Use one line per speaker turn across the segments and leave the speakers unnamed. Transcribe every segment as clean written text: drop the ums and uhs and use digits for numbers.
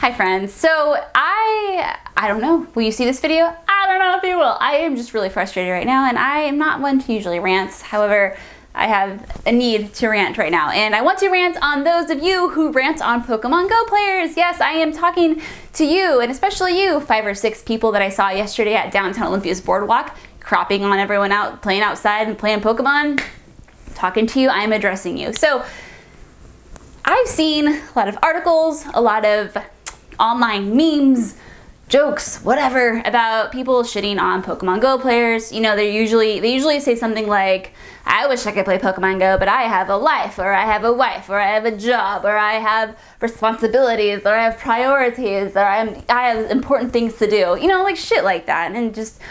Hi friends. So I don't know, will you see this video? I don't know if you will. I am just really frustrated right now, and I am not one to usually rant. However, I have a need to rant right now, and I want to rant on those of you who rant on Pokemon Go players. Yes, I am talking to you, and especially you 5 or 6 people that I saw yesterday at downtown Olympia's boardwalk, cropping on everyone out, playing outside and playing Pokemon. Talking to you, I am addressing you. So I've seen a lot of articles, a lot of online memes, jokes, whatever, about people shitting on Pokemon Go players. You know, they usually say something like, I wish I could play Pokemon Go, but I have a life, or I have a wife, or I have a job, or I have responsibilities, or I have priorities, or I have important things to do. You know, like shit like that, and just,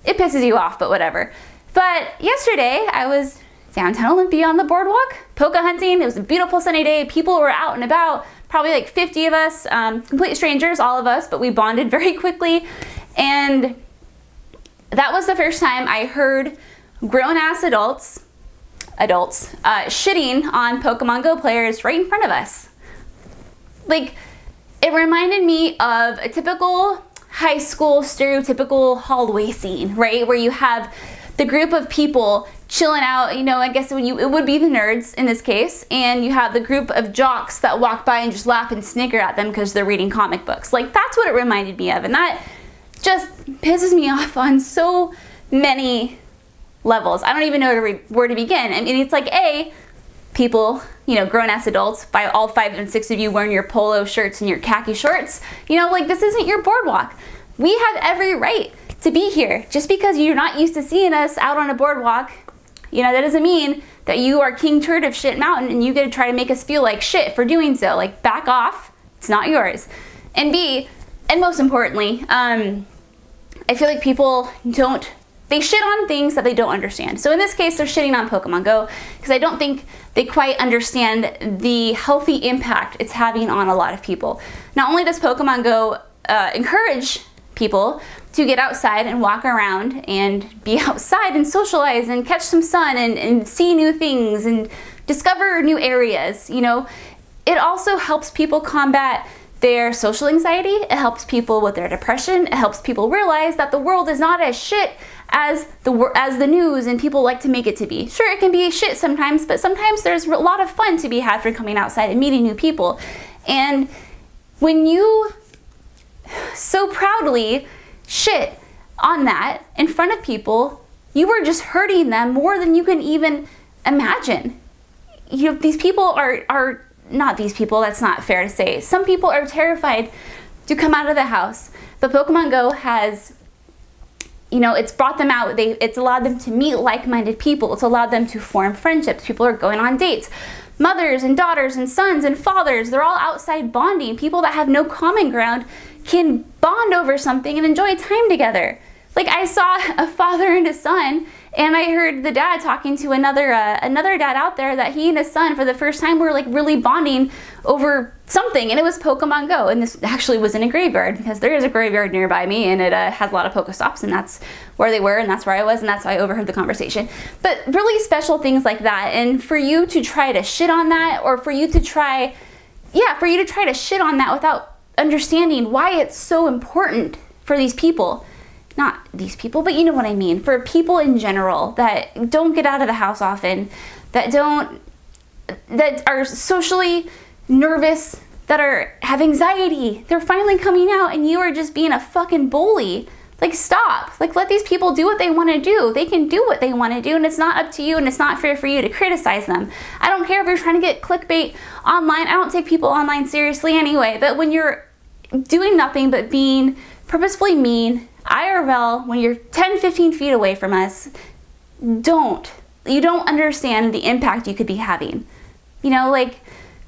it pisses you off, but whatever. But yesterday, I was downtown Olympia on the boardwalk, poke hunting. It was a beautiful sunny day. People were out and about, probably like 50 of us, complete strangers, all of us, but we bonded very quickly. And that was the first time I heard grown-ass adults shitting on Pokemon Go players right in front of us. Like, it reminded me of a typical high school stereotypical hallway scene, right? Where you have the group of people chilling out, you know, I guess it would be the nerds in this case, and you have the group of jocks that walk by and just laugh and snicker at them because they're reading comic books. Like, that's what it reminded me of, and that just pisses me off on so many levels. I don't even know where to begin. I mean, it's like, people, you know, grown-ass adults, by all 5 and 6 of you wearing your polo shirts and your khaki shorts, you know, like, this isn't your boardwalk. We have every right to be here. Just because you're not used to seeing us out on a boardwalk, you know, that doesn't mean that you are king turd of shit mountain and you get to try to make us feel like shit for doing so. Like, back off. It's not yours. And B, and most importantly, I feel like people they shit on things that they don't understand. So in this case, they're shitting on Pokemon Go because I don't think they quite understand the healthy impact it's having on a lot of people. Not only does Pokemon Go encourage people to get outside and walk around and be outside and socialize and catch some sun and see new things and discover new areas, you know, it also helps people combat their social anxiety. It helps people with their depression. It helps people realize that the world is not as shit as the news and people like to make it to be. Sure, it can be shit sometimes, but sometimes there's a lot of fun to be had for coming outside and meeting new people. And when you so proudly shit on that in front of people, you are just hurting them more than you can even imagine. You know, these people are not these people, that's not fair to say. Some people are terrified to come out of the house, but Pokemon Go has, you know, it's brought them out. It's allowed them to meet like-minded people. It's allowed them to form friendships. People are going on dates. Mothers and daughters and sons and fathers, they're all outside bonding. People that have no common ground can bond over something and enjoy time together. Like, I saw a father and a son, and I heard the dad talking to another dad out there that he and his son for the first time were like really bonding over something, and it was Pokemon Go. And this actually was in a graveyard because there is a graveyard nearby me, and it has a lot of Pokestops, and that's where they were, and that's where I was, and that's why I overheard the conversation. But really special things like that, and for you to try to shit on that, or for you to try to shit on that without understanding why it's so important for these people. Not these people, but you know what I mean. For people in general that don't get out of the house often, that are socially nervous, that have anxiety. They're finally coming out and you are just being a fucking bully. Like, stop. Like, let these people do what they want to do. They can do what they want to do, and it's not up to you, and it's not fair for you to criticize them. I don't care if you're trying to get clickbait online. I don't take people online seriously anyway, but when you're doing nothing but being purposefully mean, IRL, when you're 10, 15 feet away from us, you don't understand the impact you could be having. You know, like,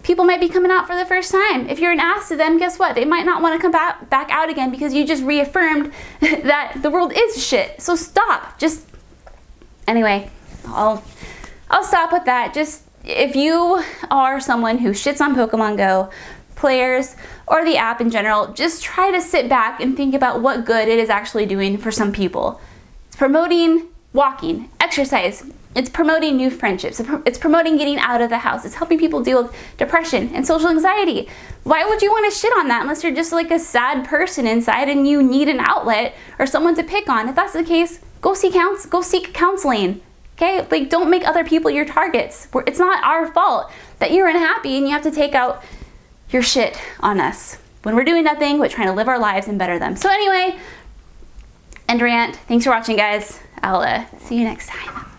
people might be coming out for the first time. If you're an ass to them, guess what? They might not want to come back out again because you just reaffirmed that the world is shit. So stop. Just, anyway, I'll stop with that. Just, if you are someone who shits on Pokemon Go players or the app in general, just try to sit back and think about what good it is actually doing for some people. It's promoting walking, exercise, It's promoting new friendships. It's promoting getting out of the house. It's helping people deal with depression and social anxiety. Why would you want to shit on that unless you're just like a sad person inside and you need an outlet or someone to pick on? If that's the case, go seek counseling. Okay? Like, don't make other people your targets. It's not our fault that you're unhappy and you have to take out your shit on us when we're doing nothing but trying to live our lives and better them. So anyway, end rant. Thanks for watching, guys. I'll see you next time.